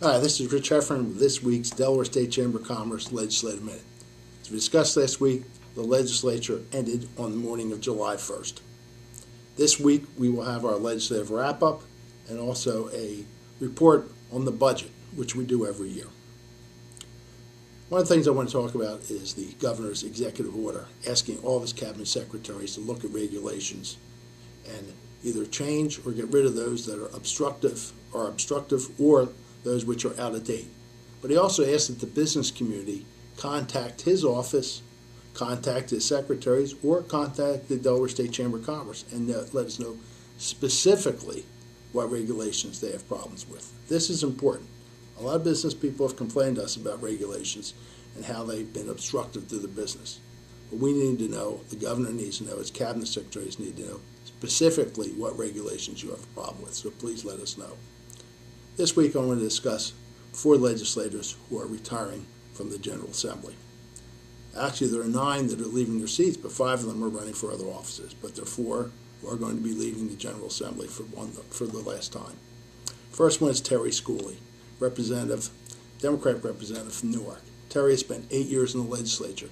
Hi, this is Rich Heffern with this week's Delaware State Chamber of Commerce Legislative Minute. As we discussed last week, the legislature ended on the morning of July 1st. This week we will have our legislative wrap-up and also a report on the budget, which we do every year. One of the things I want to talk about is the governor's executive order asking all of his cabinet secretaries to look at regulations and either change or get rid of those that are obstructive or those which are out of date. But he also asked that the business community contact his office, contact his secretaries, or contact the Delaware State Chamber of Commerce and let us know specifically what regulations they have problems with. This is important. A lot of business people have complained to us about regulations and how they've been obstructive to the business. But we need to know, the governor needs to know, his cabinet secretaries need to know specifically what regulations you have a problem with. So please let us know. This week I want to discuss 4 legislators who are retiring from the General Assembly. Actually, there are 9 that are leaving their seats, but 5 of them are running for other offices. But there are 4 who are going to be leaving the General Assembly for the last time. First one is Terry Schooley, Democratic representative from Newark. Terry has spent 8 years in the legislature.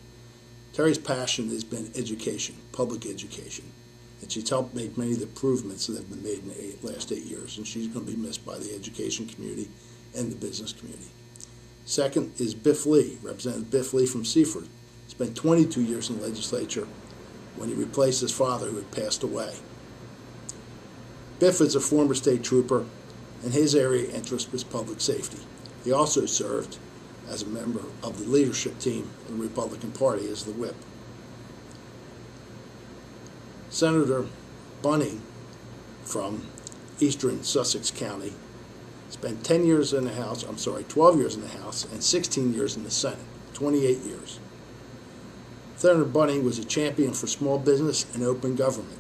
Terry's passion has been education, public education. And she's helped make many of the improvements that have been made in the last 8 years, and she's going to be missed by the education community and the business community. Second is Biff Lee, Representative Biff Lee from Seaford. Spent 22 years in the legislature when he replaced his father who had passed away. Biff is a former state trooper, and his area of interest was public safety. He also served as a member of the leadership team of the Republican Party as the whip. Senator Bunning from eastern Sussex County spent 12 years in the House and 16 years in the Senate, 28 years. Senator Bunning was a champion for small business and open government.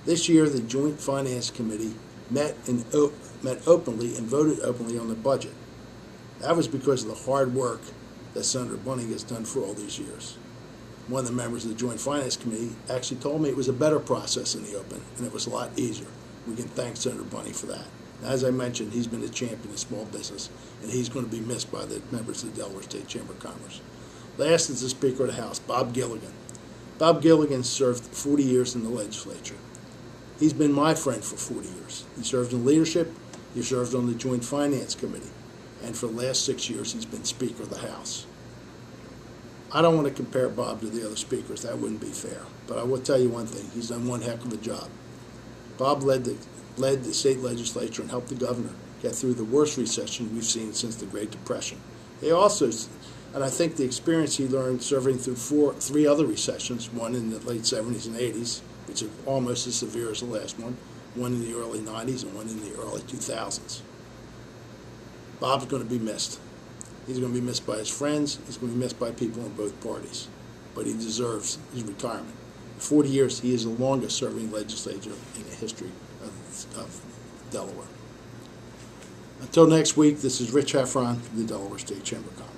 This year, the Joint Finance Committee met openly and voted openly on the budget. That was because of the hard work that Senator Bunning has done for all these years. One of the members of the Joint Finance Committee actually told me it was a better process in the open, and it was a lot easier. We can thank Senator Bunning for that. Now, as I mentioned, he's been a champion of small business, and he's going to be missed by the members of the Delaware State Chamber of Commerce. Last is the Speaker of the House, Bob Gilligan. Bob Gilligan served 40 years in the legislature. He's been my friend for 40 years. He served in leadership, he served on the Joint Finance Committee, and for the last 6 years he's been Speaker of the House. I don't want to compare Bob to the other speakers. That wouldn't be fair. But I will tell you one thing. He's done one heck of a job. Bob led the state legislature and helped the governor get through the worst recession we've seen since the Great Depression. He also, and I think the experience he learned serving through 3 other recessions, one in the late 70s and 80s, which is almost as severe as the last one in the early 90s and one in the early 2000s. Bob's going to be missed. He's going to be missed by his friends. He's going to be missed by people in both parties. But he deserves his retirement. For 40 years, he is the longest-serving legislator in the history of Delaware. Until next week, this is Rich Heffron, the Delaware State Chamber of Commerce.